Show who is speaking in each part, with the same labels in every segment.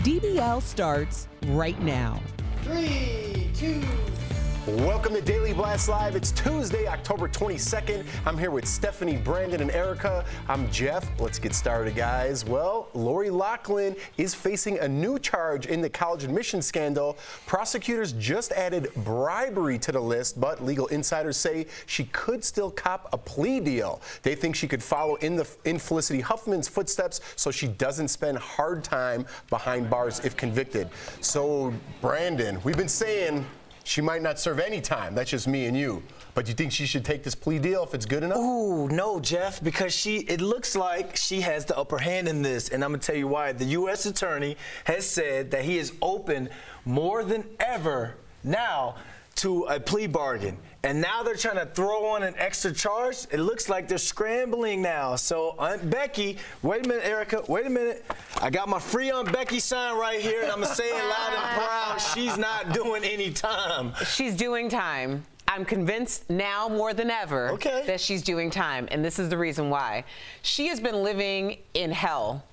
Speaker 1: DBL starts right now.
Speaker 2: 3, 2.
Speaker 3: Welcome to Daily Blast Live. It's Tuesday, October 22nd. I'm here with Stephanie, Brandon, and Erica. I'm Jeff. Let's get started, guys. Well, Lori Loughlin is facing a new charge in the college admission scandal. Prosecutors just added bribery to the list, but legal insiders say she could still cop a plea deal. They think she could follow in Felicity Huffman's footsteps so she doesn't spend hard time behind bars if convicted. So, Brandon, we've been saying she might not serve any time. That's just me and you. But you think she should take this plea deal if it's good enough?
Speaker 2: Ooh, no, Jeff, because it looks like she has the upper hand in this, and I'm going to tell you why. The U.S. attorney has said that he is open more than ever now to a plea bargain. And now they're trying to throw on an extra charge. It looks like they're scrambling now. So Aunt Becky, wait a minute, Erica, wait a minute. I got my free Aunt Becky sign right here, and I'm going to say it loud and proud. She's not doing any time.
Speaker 4: She's doing time. I'm convinced now more than ever that she's doing time, and this is the reason why. She has been living in hell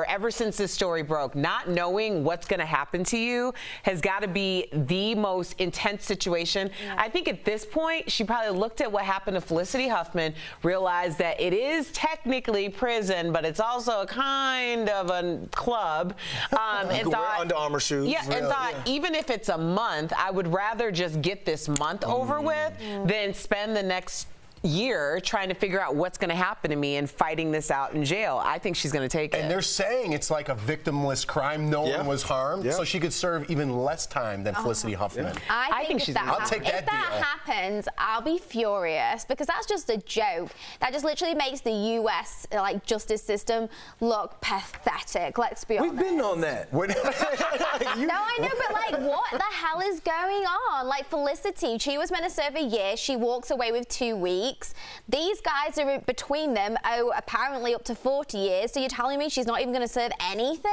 Speaker 4: ever since this story broke. Not knowing what's going to happen to you has got to be the most intense situation. Yeah. I think at this point, she probably looked at what happened to Felicity Huffman, realized that it is technically prison, but it's also a kind of a club.
Speaker 2: And thought, wear Under Armour shoes.
Speaker 4: Yeah, and thought even if it's a month, I would rather just get this month over with than spend the next year trying to figure out what's going to happen to me and fighting this out in jail. I think she's going to take it.
Speaker 3: And they're saying it's like a victimless crime. No one was harmed, so she could serve even less time than Felicity Huffman.
Speaker 5: I think she's
Speaker 3: I'll take that
Speaker 5: If that happens, I'll be furious because that's just a joke. That just literally makes the U.S. Justice system look pathetic. Let's be honest.
Speaker 2: We've been on that.
Speaker 5: No, I know, but what the hell is going on? Felicity, she was meant to serve a year. She walks away with 2 weeks. These guys are between them apparently up to 40 years. So you're telling me she's not even going to serve anything?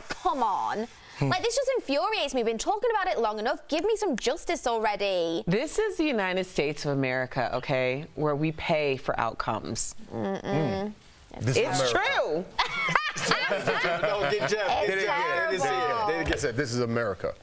Speaker 5: Come on. This just infuriates me. We've been talking about it long enough. Give me some justice already.
Speaker 4: This is the United States of America, okay, where we pay for outcomes. It's true.
Speaker 2: Don't get Jeff.
Speaker 3: This is America.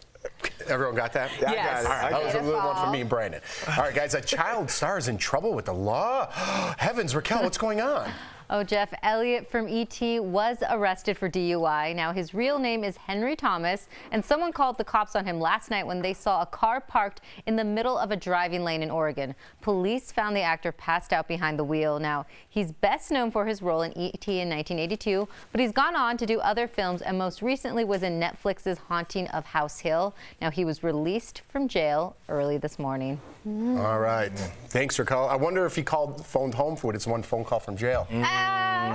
Speaker 3: Everyone got that?
Speaker 4: Yes.
Speaker 3: I got it. All right, that was a little one for me and Brandon. All right, guys, a child star is in trouble with the law. Heavens, Raquel, what's going on?
Speaker 6: Oh, Jeff, Elliott from E.T. was arrested for DUI. Now, his real name is Henry Thomas, and someone called the cops on him last night when they saw a car parked in the middle of a driving lane in Oregon. Police found the actor passed out behind the wheel. Now, he's best known for his role in E.T. in 1982, but he's gone on to do other films and most recently was in Netflix's Haunting of House Hill. Now, he was released from jail early this morning.
Speaker 3: All right. Thanks, Raquel. I wonder if he phoned home for it. It's one phone call from jail.
Speaker 5: I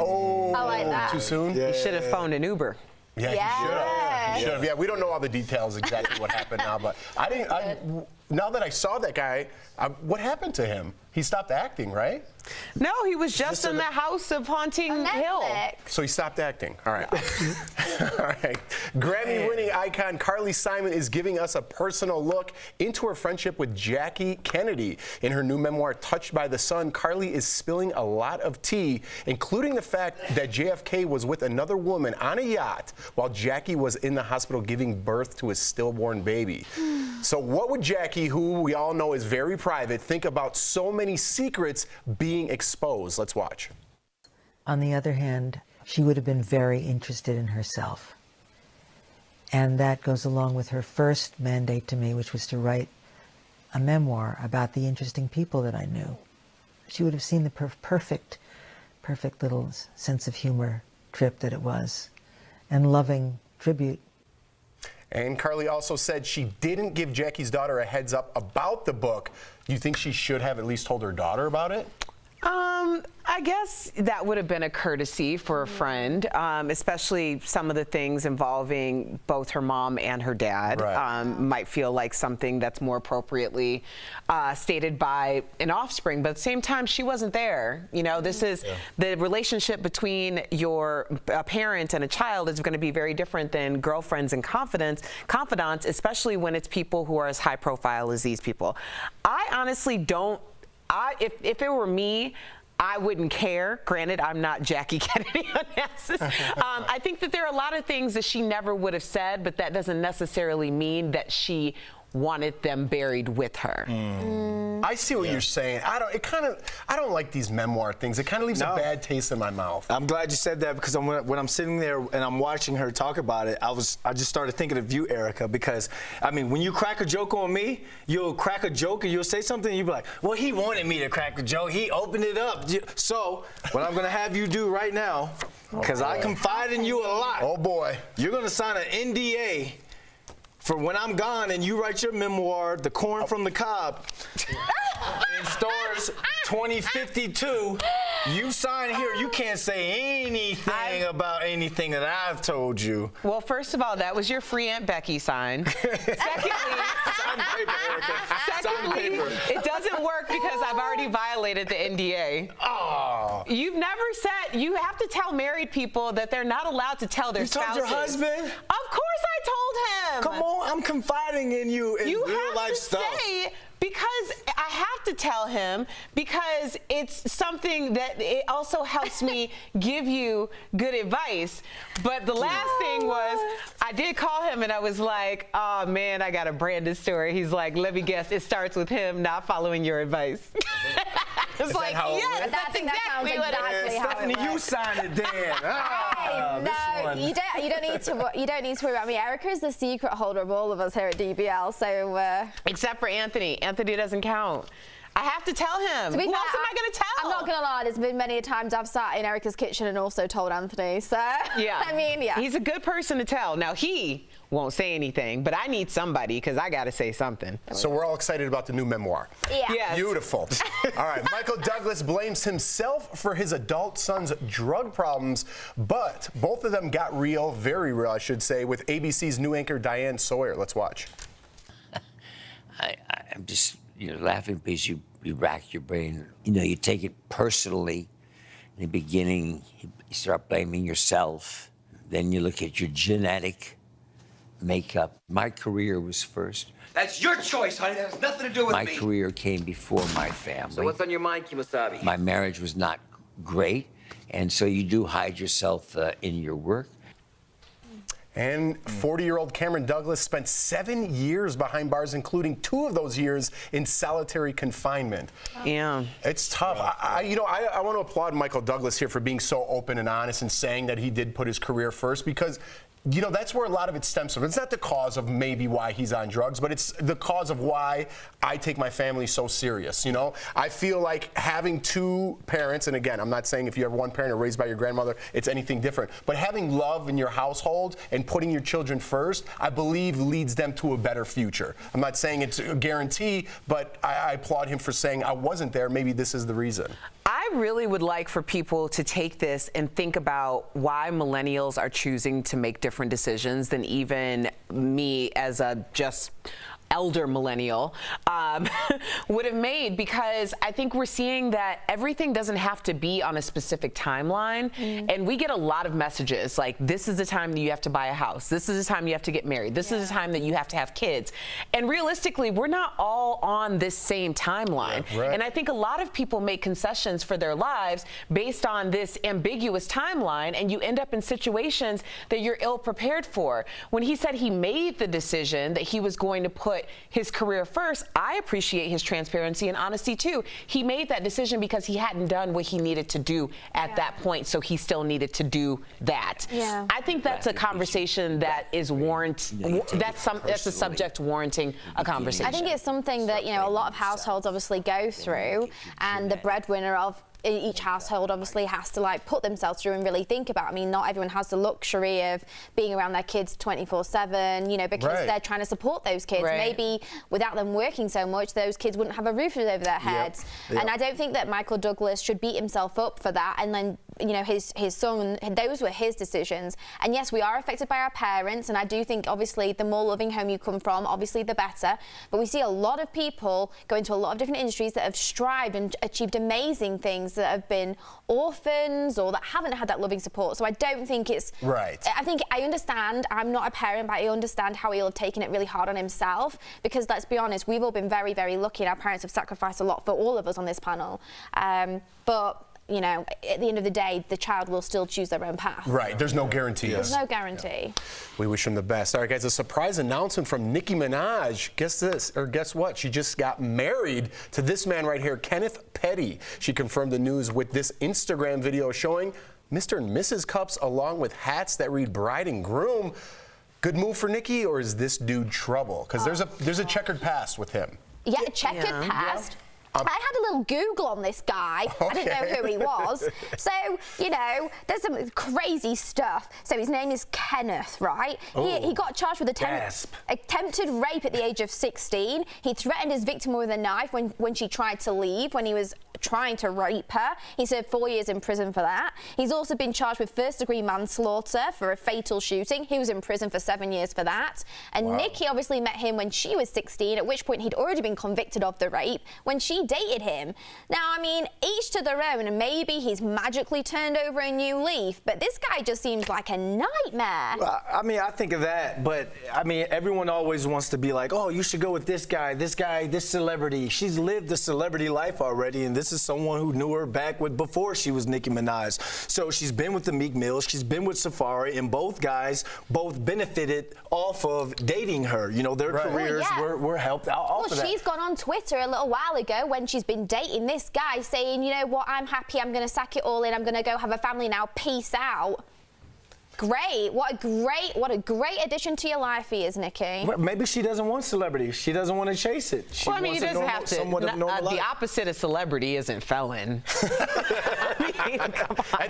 Speaker 5: like that.
Speaker 3: Too soon?
Speaker 4: You should have phoned an Uber.
Speaker 3: Yeah, he should have. Yeah, we don't know all the details exactly what happened now, but now that I saw that guy, what happened to him? He stopped acting, right?
Speaker 4: No, he was just in the House of Haunting Hill.
Speaker 3: So he stopped acting. All right. All right. Grammy-winning icon Carly Simon is giving us a personal look into her friendship with Jackie Kennedy. In her new memoir, Touched by the Sun, Carly is spilling a lot of tea, including the fact that JFK was with another woman on a yacht while Jackie was in the hospital giving birth to a stillborn baby. So what would Jackie, who we all know is very private, think about so many secrets being exposed? Let's watch.
Speaker 7: On the other hand, she would have been very interested in herself. And that goes along with her first mandate to me, which was to write a memoir about the interesting people that I knew. She would have seen the perfect little sense of humor trip that it was, and loving tribute.
Speaker 3: And Carly also said she didn't give Jackie's daughter a heads up about the book. Do you think she should have at least told her daughter about it?
Speaker 4: I guess that would have been a courtesy for a friend, especially some of the things involving both her mom and her dad.
Speaker 3: Right.
Speaker 4: Might feel like something that's more appropriately stated by an offspring, but at the same time, she wasn't there. You know, this is the relationship between a parent and a child is going to be very different than girlfriends and confidants, especially when it's people who are as high profile as these people. I honestly don't. If it were me, I wouldn't care. Granted, I'm not Jackie Kennedy Onassis. I think that there are a lot of things that she never would have said, but that doesn't necessarily mean that she wanted them buried with her.
Speaker 3: I see what you're saying. I don't like these memoir things. It kind of leaves a bad taste in my mouth.
Speaker 2: I'm glad you said that because when I'm sitting there and I'm watching her talk about it, I just started thinking of you, Erica, because I mean, when you crack a joke on me, you'll crack a joke and you'll say something and you'll be like, well, he wanted me to crack a joke. He opened it up. So what I'm gonna have you do right now, because I confide in you a lot.
Speaker 3: Oh boy.
Speaker 2: You're gonna sign an NDA for when I'm gone and you write your memoir, The Corn from the Cob, in stores 2052, you sign here, you can't say anything about anything that I've told you.
Speaker 4: Well, first of all, that was your free Aunt Becky sign. Secondly, it doesn't work because I've already violated the NDA.
Speaker 2: Oh.
Speaker 4: You've never said, you have to tell married people that they're not allowed to tell their spouses.
Speaker 2: You told your husband?
Speaker 4: Of course I told him.
Speaker 2: Come on, I'm confiding in you in real life stuff.
Speaker 4: Because I have to tell him because it's something that it also helps me give you good advice. But the last thing was I did call him and I was like, oh man, I got a Brandon story. He's like, let me guess, it starts with him not following your advice. It's like, yes, that's exactly what it is.
Speaker 2: Stephanie, you signed it then.
Speaker 5: No, you don't need to worry about me. Erica is the secret holder of all of us here at DBL, so.
Speaker 4: Except for Anthony. Anthony doesn't count. I have to tell him.
Speaker 5: To be
Speaker 4: Who
Speaker 5: fair,
Speaker 4: else am I going to tell?
Speaker 5: I'm not going to lie, there's been many times I've sat in Erica's kitchen and also told Anthony. So,
Speaker 4: yeah.
Speaker 5: I mean, yeah.
Speaker 4: He's a good person to tell. Now, he won't say anything, but I need somebody because I got to say something.
Speaker 3: So we're all excited about the new memoir.
Speaker 5: Yeah.
Speaker 4: Yes.
Speaker 3: Beautiful. All right, Michael Douglas blames himself for his adult son's drug problems, but both of them got real, very real, I should say, with ABC's new anchor Diane Sawyer. Let's watch.
Speaker 8: I'm just, laughing because you rack your brain. You take it personally. In the beginning, you start blaming yourself. Then you look at your genetic makeup. My career was first.
Speaker 9: That's your choice, honey. That has nothing to do with me.
Speaker 8: My career came before my family.
Speaker 9: So what's on your mind, Kimasabi?
Speaker 8: My marriage was not great, and so you do hide yourself in your work.
Speaker 3: And 40-year-old Cameron Douglas spent 7 years behind bars, including 2 of those years in solitary confinement.
Speaker 4: Yeah.
Speaker 3: It's tough. I want to applaud Michael Douglas here for being so open and honest and saying that he did put his career first, because that's where a lot of it stems from. It's not the cause of maybe why he's on drugs, but it's the cause of why I take my family so serious. I feel like having 2 parents, and again, I'm not saying if you have one parent or raised by your grandmother, it's anything different, but having love in your household and putting your children first, I believe leads them to a better future. I'm not saying it's a guarantee, but I applaud him for saying I wasn't there. Maybe this is the reason.
Speaker 4: I really would like for people to take this and think about why millennials are choosing to make different decisions than even me as a just elder millennial would have made, because I think we're seeing that everything doesn't have to be on a specific timeline. And we get a lot of messages like, this is the time that you have to buy a house. This is the time you have to get married. This is the time that you have to have kids. And realistically, we're not all on this same timeline.
Speaker 3: Yeah, right.
Speaker 4: And I think a lot of people make concessions for their lives based on this ambiguous timeline, and you end up in situations that you're ill prepared for. When he said he made the decision that he was going to put his career first, I appreciate his transparency and honesty too. He made that decision because he hadn't done what he needed to do at that point, so he still needed to do that.
Speaker 5: Yeah.
Speaker 4: I think that's a conversation that is that's a subject warranting a conversation.
Speaker 5: I think it's something that, a lot of households obviously go through, and the breadwinner of each household obviously has to put themselves through and really think about. I mean, not everyone has the luxury of being around their kids 24/7, because they're trying to support those kids. Maybe without them working so much, those kids wouldn't have a roof over their heads. And I don't think that Michael Douglas should beat himself up for that. And then, his son, those were his decisions. And yes, we are affected by our parents, and I do think obviously the more loving home you come from, obviously the better. But we see a lot of people go into a lot of different industries that have strived and achieved amazing things, that have been orphans or that haven't had that loving support. So I don't think it's
Speaker 3: right.
Speaker 5: I think I understand. I'm not a parent, but I understand how he'll have taken it really hard on himself, because let's be honest, we've all been very, very lucky, and our parents have sacrificed a lot for all of us on this panel. But at the end of the day, the child will still choose their own path.
Speaker 3: Right, there's no guarantee.
Speaker 5: There's no guarantee.
Speaker 3: We wish him the best. All right, guys, a surprise announcement from Nicki Minaj. Guess what? She just got married to this man right here, Kenneth Petty. She confirmed the news with this Instagram video showing Mr. and Mrs. Cups along with hats that read bride and groom. Good move for Nicki, or is this dude trouble? Because there's a checkered past with him.
Speaker 5: Yeah, checkered past. I had a little Google on this guy. I didn't know who he was. So, there's some crazy stuff. So his name is Kenneth, right? He got charged with attempted rape at the age of 16. He threatened his victim with a knife when she tried to leave, when he was trying to rape her. He served 4 years in prison for that. He's also been charged with first-degree manslaughter for a fatal shooting. He was in prison for 7 years for that. And Nicki obviously met him when she was 16, at which point he'd already been convicted of the rape when she dated him. Now, I mean, each to their own, and maybe he's magically turned over a new leaf, but this guy just seems like a nightmare.
Speaker 2: Well, I mean, I think of that, but I mean, everyone always wants to be like, oh, you should go with this guy, this celebrity. She's lived the celebrity life already, and this is someone who knew her back before she was Nicki Minaj. So she's been with the Meek Mills, she's been with Safari, and both guys benefited off of dating her. Their careers were helped out off of that.
Speaker 5: Well, she's gone on Twitter a little while ago when she's been dating this guy, saying, you know what, I'm happy, I'm going to sack it all in, I'm going to go have a family now, peace out. Great. What a great addition to your life he is, Nicki.
Speaker 2: Well, maybe she doesn't want celebrity. She doesn't want to chase it. She
Speaker 4: Well, I mean,
Speaker 2: wants
Speaker 4: you
Speaker 2: a
Speaker 4: doesn't
Speaker 2: normal,
Speaker 4: have to.
Speaker 2: somewhat of normal life.
Speaker 4: The opposite of celebrity isn't felon.
Speaker 3: That's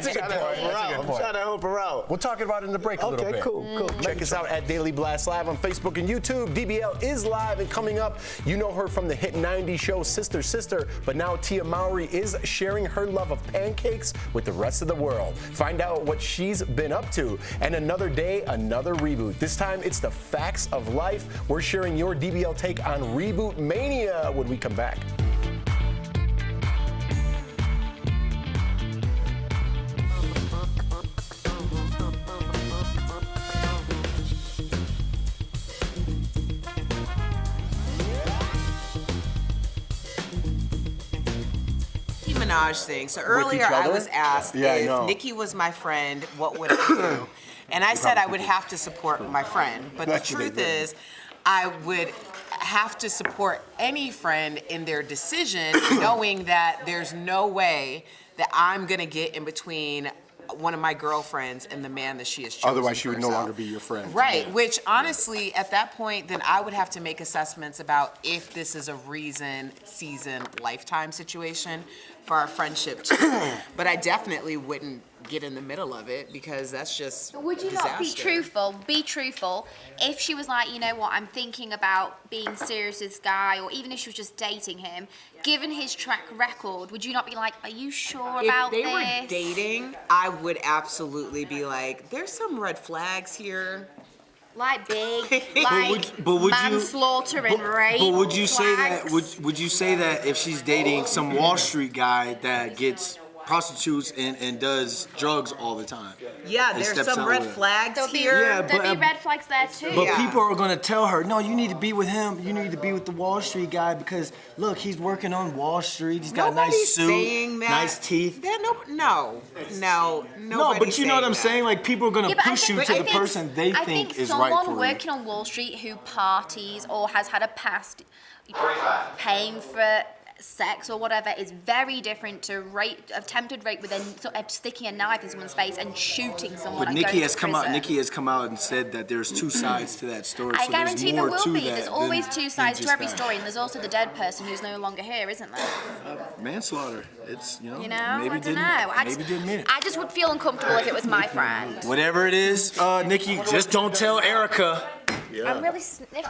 Speaker 3: a good point.
Speaker 2: I'm trying to help her out.
Speaker 3: We'll talk about it in the break a little bit.
Speaker 2: Okay, cool.
Speaker 3: Check us out at Daily Blast Live on Facebook and YouTube. DBL is live, and coming up, you know her from the hit 90s show Sister Sister, but now Tia Mowry is sharing her love of pancakes with the rest of the world. Find out what she's been up to. And another day, another reboot. This time, it's the facts of life. We're sharing your DBL take on Reboot Mania when we come back.
Speaker 10: Minaj thing. So earlier I was asked if Nicki was my friend, what would I do? And I said I would have to support my friend. But the truth is, I would have to support any friend in their decision, knowing that there's no way that I'm gonna get in between one of my girlfriends and the man that she has chosen.
Speaker 3: Otherwise, she would no
Speaker 10: herself.
Speaker 3: longer be your friend.
Speaker 10: Right,
Speaker 3: Yeah.
Speaker 10: which honestly, at that point, then I would have to make assessments about if this is a reason, season, lifetime situation for our friendship too. But I definitely wouldn't get in the middle of it because that's just
Speaker 5: But would you
Speaker 10: disaster.
Speaker 5: not be truthful? Be truthful. If she was like, you know what, I'm thinking about being serious with this guy, or even if she was just dating him, given his track record, would you not be like, are you sure about
Speaker 10: If they
Speaker 5: this?
Speaker 10: were dating, I would absolutely be like, there's some red flags here.
Speaker 5: Like big, like
Speaker 11: but would
Speaker 5: manslaughter and rape.
Speaker 11: But would you say that?
Speaker 5: flags?
Speaker 11: Would you say that if she's dating some Wall Street guy that gets prostitutes and does drugs all the time?
Speaker 10: Yeah,
Speaker 11: and
Speaker 10: there's
Speaker 11: steps
Speaker 10: some
Speaker 11: out
Speaker 10: red
Speaker 11: with it?
Speaker 10: flags
Speaker 5: There'll be,
Speaker 10: here.
Speaker 11: Yeah,
Speaker 5: there'll
Speaker 11: but-
Speaker 5: be red flags there too.
Speaker 11: But people are gonna tell her, no, you need to be with him. You need to be with the Wall Street guy because look, he's working on Wall Street. He's got a nice
Speaker 10: Nobody's
Speaker 11: suit,
Speaker 10: saying that.
Speaker 11: nice teeth.
Speaker 10: No,
Speaker 11: No,
Speaker 10: nobody's
Speaker 11: but you know what I'm saying? Like people are gonna
Speaker 5: Yeah, but
Speaker 11: push you to the person they think is right
Speaker 5: someone
Speaker 11: for you.
Speaker 5: working on Wall Street who parties or has had a past paying for sex or whatever is very different to attempted rape with sticking a knife in someone's face and shooting someone.
Speaker 11: But
Speaker 5: and
Speaker 11: Nicki
Speaker 5: going
Speaker 11: has
Speaker 5: to
Speaker 11: come out.
Speaker 5: prison.
Speaker 11: Nicki has come out and said that there's two sides to that story.
Speaker 5: I
Speaker 11: so
Speaker 5: guarantee
Speaker 11: there's
Speaker 5: there
Speaker 11: more
Speaker 5: will
Speaker 11: to
Speaker 5: be.
Speaker 11: that
Speaker 5: There's always
Speaker 11: than-
Speaker 5: two
Speaker 11: than
Speaker 5: sides to
Speaker 11: just
Speaker 5: every
Speaker 11: that.
Speaker 5: story, and there's also the dead person who's no longer here, isn't there?
Speaker 11: Manslaughter. It's
Speaker 5: You know,
Speaker 11: maybe
Speaker 5: I don't
Speaker 11: didn't,
Speaker 5: know.
Speaker 11: Maybe didn't mean it.
Speaker 5: I just would feel uncomfortable if it was my friend.
Speaker 11: Whatever it is, Nicki, just don't tell Erica.
Speaker 5: I'm really sniffling.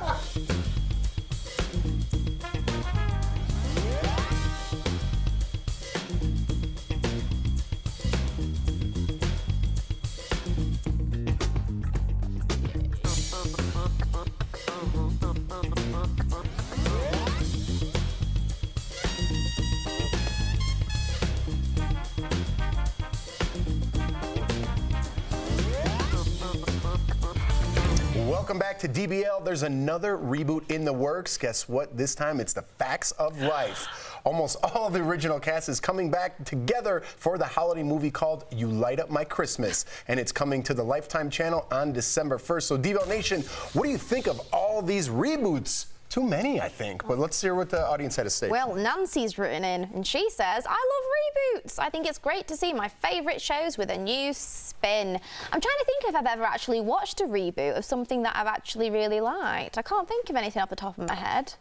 Speaker 3: Welcome back to DBL. There's another reboot in the works. Guess what? This time it's the Facts of Life. Almost all of the original cast is coming back together for the holiday movie called You Light Up My Christmas. And it's coming to the Lifetime channel on December 1st. So DBL Nation, what do you think of all these reboots? Too many, I think. But let's hear what the audience had to say.
Speaker 5: Well, Nancy's written in, and she says, I love reboots. I think it's great to see my favourite shows with a new spin. I'm trying to think if I've ever actually watched a reboot of something that I've actually really liked. I can't think of anything off the top of my head,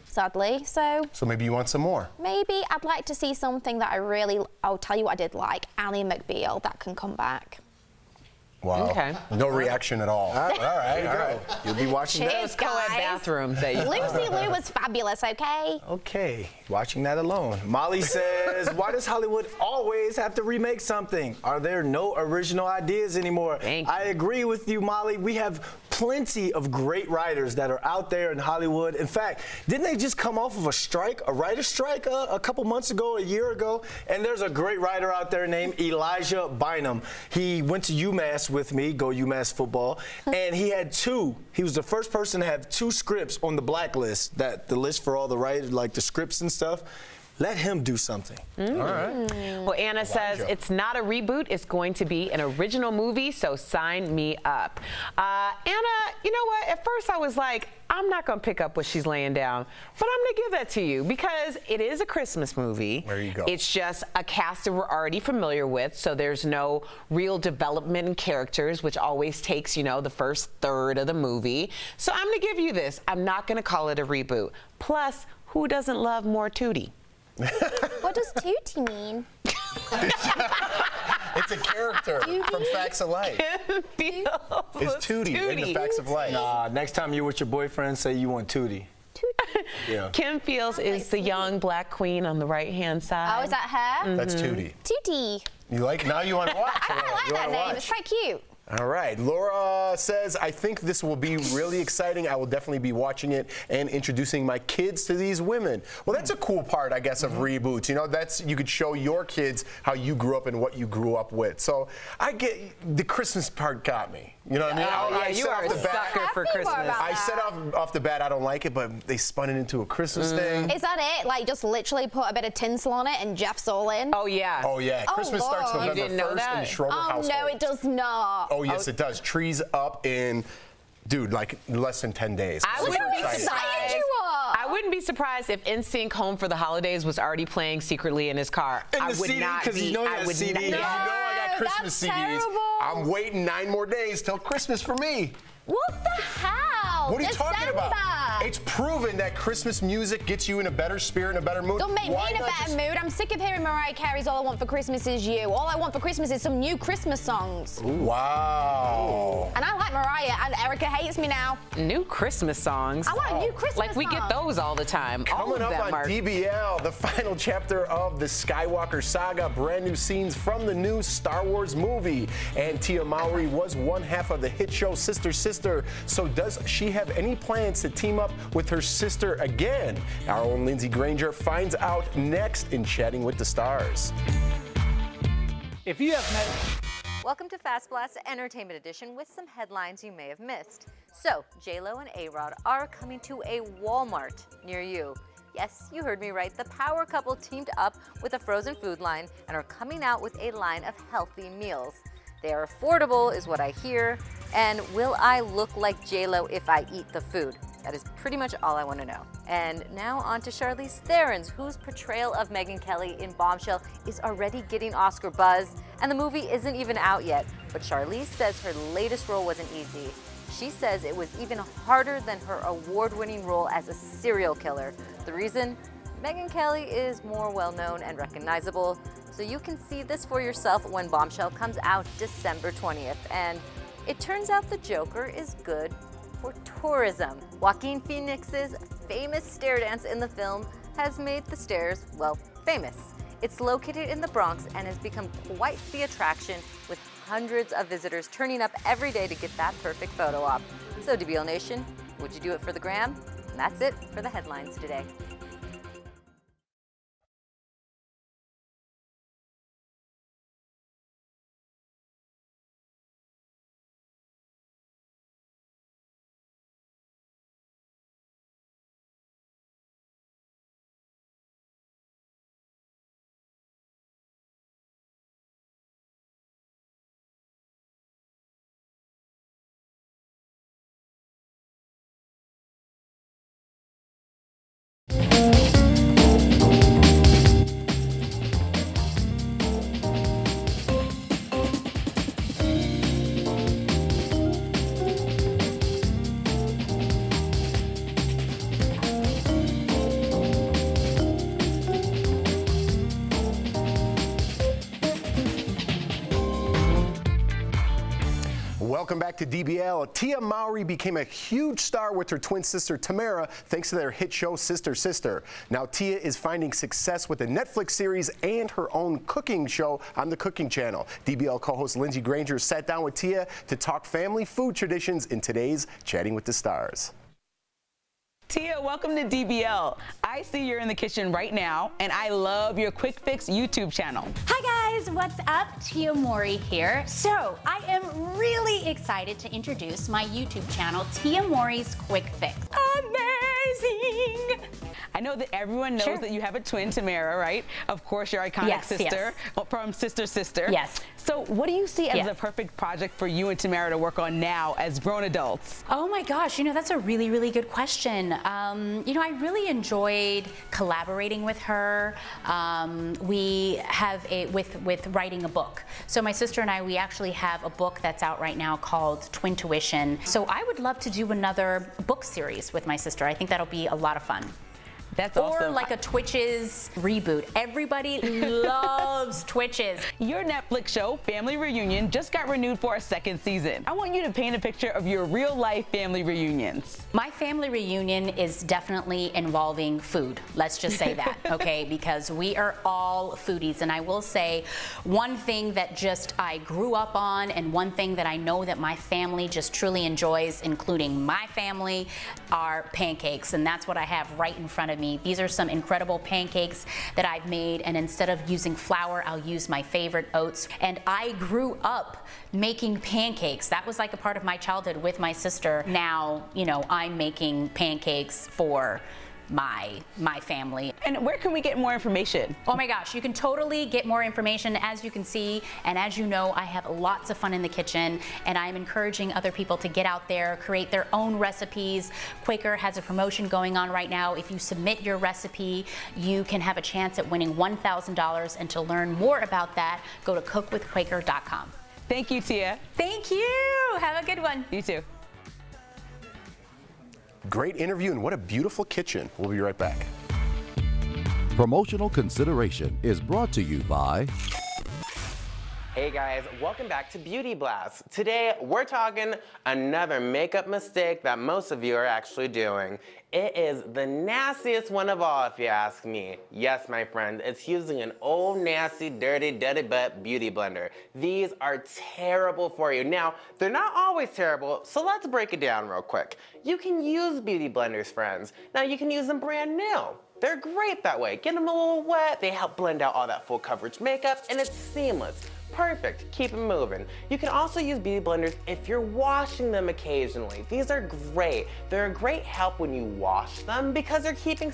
Speaker 5: sadly. So
Speaker 3: maybe you want some more.
Speaker 5: maybe I'd like to see something that I'll tell you what I did like. Ally McBeal, that can come back.
Speaker 3: Wow.
Speaker 4: Okay.
Speaker 3: No reaction at all. All right.
Speaker 2: You'll be watching that.
Speaker 5: Cheers,
Speaker 4: Co-ed
Speaker 5: guys.
Speaker 4: bathrooms.
Speaker 5: Lucy Liu was fabulous, okay?
Speaker 2: Okay, watching that alone. Molly says, why does Hollywood always have to remake something? Are there no original ideas anymore?
Speaker 4: Thank you.
Speaker 2: I agree with you, Molly. We have plenty of great writers that are out there in Hollywood. In fact, didn't they just come off of a strike, a writer's strike a couple months ago, a year ago? And there's a great writer out there named Elijah Bynum. He went to UMass with me, go UMass football, and he was the first person to have 2 scripts on the blacklist, that the list for all the writers, like the scripts and stuff. Let him do something.
Speaker 3: All right.
Speaker 4: Well, Anna says it's not a reboot. It's going to be an original movie, so sign me up. Anna, you know what? At first I was like, I'm not going to pick up what she's laying down, but I'm going to give that to you because it is a Christmas movie.
Speaker 3: There you go.
Speaker 4: It's just a cast that we're already familiar with, so there's no real development in characters, which always takes, you know, the first third of the movie. So I'm going to give you this. I'm not going to call it a reboot. Plus, who doesn't love more Tootie?
Speaker 5: What does Tootie mean?
Speaker 3: It's a character from Facts of Life. It's Tootie in the Facts of Life.
Speaker 2: Next time you're with your boyfriend, say you want Tootie. Yeah.
Speaker 4: Kim Fields is the young black queen on the right-hand side.
Speaker 5: Oh, is that her?
Speaker 3: That's Tootie.
Speaker 5: Tootie.
Speaker 3: You like? Now you want to watch?
Speaker 5: I like that name. It's quite cute.
Speaker 3: All right. Laura says, I think this will be really exciting. I will definitely be watching it and introducing my kids to these women. Well, that's a cool part, I guess, of reboots. You know, you could show your kids how you grew up and what you grew up with. So I get the Christmas part got me. You know what I mean?
Speaker 4: Yeah, you are a sucker for Christmas.
Speaker 3: I said off the bat I don't like it, but they spun it into a Christmas thing.
Speaker 5: Is that it? Like, just literally put a bit of tinsel on it and Jeff's all in?
Speaker 4: Oh, yeah.
Speaker 3: Oh, yeah. Christmas starts November 1st in the Schroeder household.
Speaker 5: Oh, no, it does not.
Speaker 3: Oh, yes, it does. Trees up in, dude, like less than 10 days.
Speaker 4: I wouldn't be surprised if NSYNC Home for the Holidays was already playing secretly in his car.
Speaker 2: I would not be.
Speaker 3: You know I got Christmas CDs.
Speaker 5: Terrible.
Speaker 3: I'm waiting 9 more days till Christmas for me.
Speaker 5: What the hell?
Speaker 3: What are you talking about? It's proven that Christmas music gets you in a better spirit and a better mood.
Speaker 5: Don't make me in a better mood. I'm sick of hearing Mariah Carey's All I Want for Christmas Is You. All I want for Christmas is some new Christmas songs.
Speaker 3: Ooh. Wow.
Speaker 5: And I like Mariah, and Erica hates me now.
Speaker 4: New Christmas songs?
Speaker 5: I want a new Christmas
Speaker 4: Like we get those all the time.
Speaker 3: Coming up on DBL, the final chapter of the Skywalker saga, brand new scenes from the new Star Wars movie. And Tia Mowry was one half of the hit show Sister Sister. So does she have any plans to team up with her sister again? Our own Lindsay Granger finds out next in Chatting with the Stars.
Speaker 12: If you have met...
Speaker 6: Welcome to Fast Blast Entertainment Edition with some headlines you may have missed. So, J-Lo and A-Rod are coming to a Walmart near you. Yes, you heard me right. The power couple teamed up with a frozen food line and are coming out with a line of healthy meals. They are affordable, is what I hear. And will I look like J-Lo if I eat the food? That is pretty much all I want to know. And now on to Charlize Theron's, whose portrayal of Megyn Kelly in Bombshell is already getting Oscar buzz, and the movie isn't even out yet. But Charlize says her latest role wasn't easy. She says it was even harder than her award-winning role as a serial killer. The reason? Megyn Kelly is more well-known and recognizable, so you can see this for yourself when Bombshell comes out December 20th. And it turns out the Joker is good for tourism. Joaquin Phoenix's famous stair dance in the film has made the stairs, well, famous. It's located in the Bronx and has become quite the attraction, with hundreds of visitors turning up every day to get that perfect photo op. So DBL Nation, would you do it for the gram? And that's it for the headlines today.
Speaker 3: Welcome back to DBL. Tia Mowry became a huge star with her twin sister Tamara thanks to their hit show Sister Sister. Now Tia is finding success with a Netflix series and her own cooking show on the Cooking Channel. DBL co-host Lindsay Granger sat down with Tia to talk family food traditions in today's Chatting with the Stars.
Speaker 13: Tia, welcome to DBL. I see you're in the kitchen right now, and I love your Quick Fix YouTube channel.
Speaker 14: Hi guys, what's up? Tia Mowry here. So I am really excited to introduce my YouTube channel, Tia Mowry's Quick Fix. Amazing!
Speaker 13: I know that everyone knows that you have a twin, Tamara, right? Of course, your iconic sister from Sister.
Speaker 14: Yes.
Speaker 13: So what do you see as the perfect project for you and Tamara to work on now as grown adults?
Speaker 14: Oh my gosh, that's a really, really good question. I really enjoyed collaborating with her. We have with writing a book. So my sister and I, we actually have a book that's out right now called Twin Tuition. So I would love to do another book series with my sister. I think that'll be a lot of fun.
Speaker 13: That's
Speaker 14: or
Speaker 13: awesome.
Speaker 14: like a Twitches reboot. Everybody loves Twitches.
Speaker 13: Your Netflix show, Family Reunion, just got renewed for a second season. I want you to paint a picture of your real-life family reunions.
Speaker 14: My family reunion is definitely involving food. Let's just say that, okay? Because we are all foodies. And I will say one thing that just I grew up on and one thing that I know that my family just truly enjoys, including my family, are pancakes. And that's what I have right in front of me. These are some incredible pancakes that I've made, and instead of using flour, I'll use my favorite oats. And I grew up making pancakes. That was like a part of my childhood with my sister. Now, I'm making pancakes for my family.
Speaker 13: And where can we get more information?
Speaker 14: Oh my gosh, you can totally get more information. As you can see, and as you know, I have lots of fun in the kitchen, and I'm encouraging other people to get out there, create their own recipes. Quaker has a promotion going on right now. If you submit your recipe, you can have a chance at winning $1,000, and to learn more about that, go to cookwithquaker.com.
Speaker 13: Thank you, Tia.
Speaker 14: Thank you. Have a good one.
Speaker 13: You too.
Speaker 3: Great interview, and what a beautiful kitchen. We'll be right back.
Speaker 15: Promotional Consideration is brought to you by...
Speaker 16: Hey guys, welcome back to Beauty Blast. Today, we're talking another makeup mistake that most of you are actually doing. It is the nastiest one of all, if you ask me. Yes, my friend, it's using an old, nasty, dirty butt beauty blender. These are terrible for you. Now, they're not always terrible, so let's break it down real quick. You can use beauty blenders, friends. Now, you can use them brand new. They're great that way. Get them a little wet, they help blend out all that full coverage makeup, and it's seamless. Perfect, keep them moving. You can also use beauty blenders if you're washing them occasionally. These are great. They're a great help when you wash them because they're keeping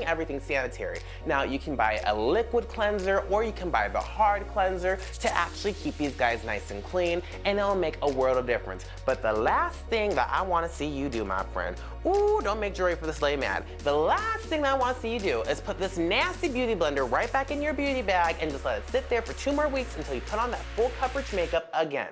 Speaker 16: everything sanitary. Now you can buy a liquid cleanser or you can buy the hard cleanser to actually keep these guys nice and clean, and it'll make a world of difference. But the last thing that I want to see you do, my friend, ooh, don't make Jory for the Slay mad. The last thing that I want to see you do is put this nasty beauty blender right back in your beauty bag and just let it sit there for 2 more weeks until you put on that full coverage makeup again.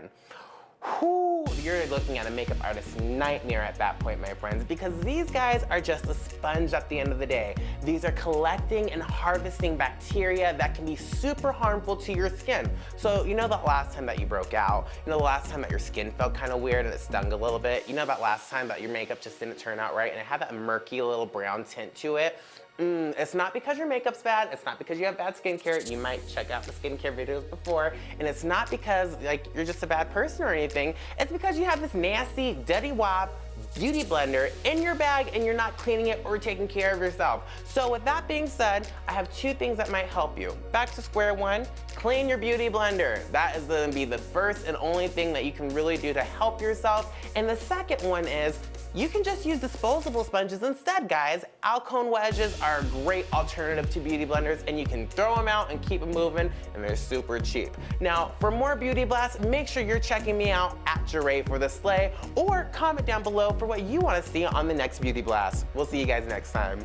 Speaker 16: Whew, you're looking at a makeup artist's nightmare at that point, my friends, because these guys are just a sponge at the end of the day. These are collecting and harvesting bacteria that can be super harmful to your skin. So you know that last time that you broke out, you know the last time that your skin felt kind of weird and it stung a little bit, you know that last time that your makeup just didn't turn out right and it had that murky little brown tint to it? It's not because your makeup's bad, it's not because you have bad skincare. You might check out the skincare videos before, and it's not because you're just a bad person or anything. It's because you have this nasty, dirty wop beauty blender in your bag and you're not cleaning it or taking care of yourself. So with that being said, I have 2 things that might help you. Back to square one, clean your beauty blender. That is going to be the first and only thing that you can really do to help yourself. And the second one is, you can just use disposable sponges instead, guys. Alcone wedges are a great alternative to beauty blenders, and you can throw them out and keep them moving, and they're super cheap. Now, for more Beauty Blasts, make sure you're checking me out at Jeray for the Slay, or comment down below for what you want to see on the next Beauty Blast. We'll see you guys next time.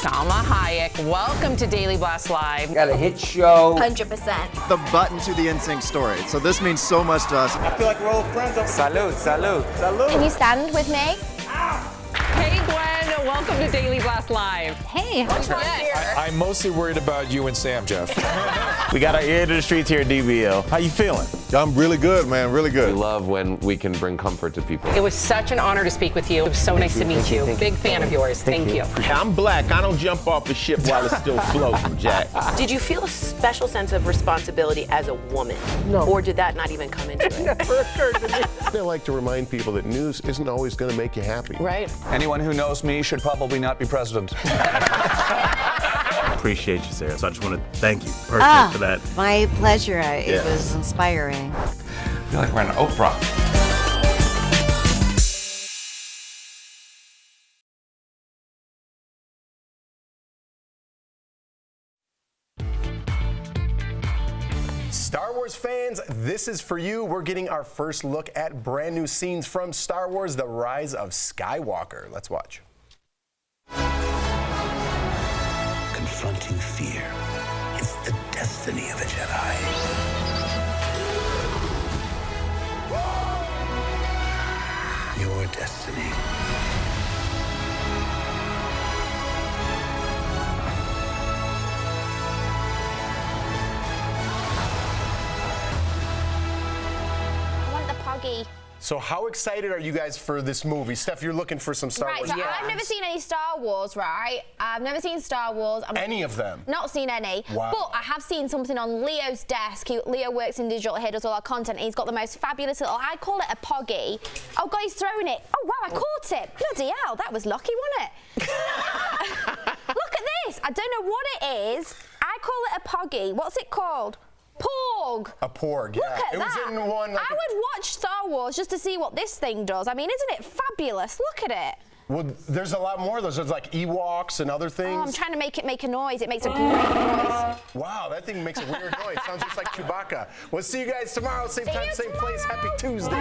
Speaker 4: Salma Hayek, welcome to Daily Blast Live.
Speaker 8: Got a hit show.
Speaker 5: 100%.
Speaker 17: The button to the NSYNC story. So this means so much to us.
Speaker 2: I feel like we're old friends.
Speaker 16: Salud, salud.
Speaker 2: Salud.
Speaker 5: Can you stand with me?
Speaker 4: Hey Gwen, welcome to Daily Blast Live.
Speaker 6: Hey.
Speaker 5: What's wrong here?
Speaker 18: I'm mostly worried about you and Sam, Jeff.
Speaker 19: We got our ear to the streets here at DBL. How you feeling?
Speaker 18: I'm really good, man, really good.
Speaker 16: We love when we can bring comfort to people.
Speaker 19: It was such an honor to speak with you. It was so nice to meet you. Big fan of yours. Thank you.
Speaker 20: I'm black. I don't jump off a ship while it's still floating, Jack.
Speaker 21: Did you feel a special sense of responsibility as a woman? No. Or did that not even come into it?
Speaker 3: Never occurred to me. I like to remind people that news isn't always going to make you happy.
Speaker 21: Right.
Speaker 22: Anyone who knows me should probably not be president.
Speaker 23: Appreciate you, Sarah. So I just want to thank you personally for that.
Speaker 24: My pleasure. It was inspiring.
Speaker 22: I feel like we're on Oprah.
Speaker 3: Star Wars fans, this is for you. We're getting our first look at brand new scenes from Star Wars: The Rise of Skywalker. Let's watch.
Speaker 25: Confronting fear. It's the destiny of a Jedi. Your destiny.
Speaker 5: I want the Poggy.
Speaker 3: So how excited are you guys for this movie? Steph, you're looking for some Star Wars.
Speaker 5: So I've never seen any Star Wars, right? I've never seen Star Wars.
Speaker 3: Any of them?
Speaker 5: Not seen any.
Speaker 3: Wow.
Speaker 5: But I have seen something on Leo's desk. Leo works in digital here, does all our content, and he's got the most fabulous little, I call it a Poggy. Oh God, he's throwing it. Oh wow, I caught it. Bloody hell, that was lucky, wasn't it? Look at this. I don't know what it is. I call it a Poggy. What's it called? Porg.
Speaker 3: A porg, yeah.
Speaker 5: Look at
Speaker 3: it
Speaker 5: that.
Speaker 3: was in one. Like
Speaker 5: I would watch Star Wars just to see what this thing does. I mean, isn't it fabulous? Look at it.
Speaker 3: Well, there's a lot more of those. There's like Ewoks and other things.
Speaker 5: Oh, I'm trying to make it make a noise. It makes a great noise.
Speaker 3: Wow, that thing makes a weird noise. Sounds just like Chewbacca. We'll see you guys tomorrow, same time, same place. Happy Tuesday.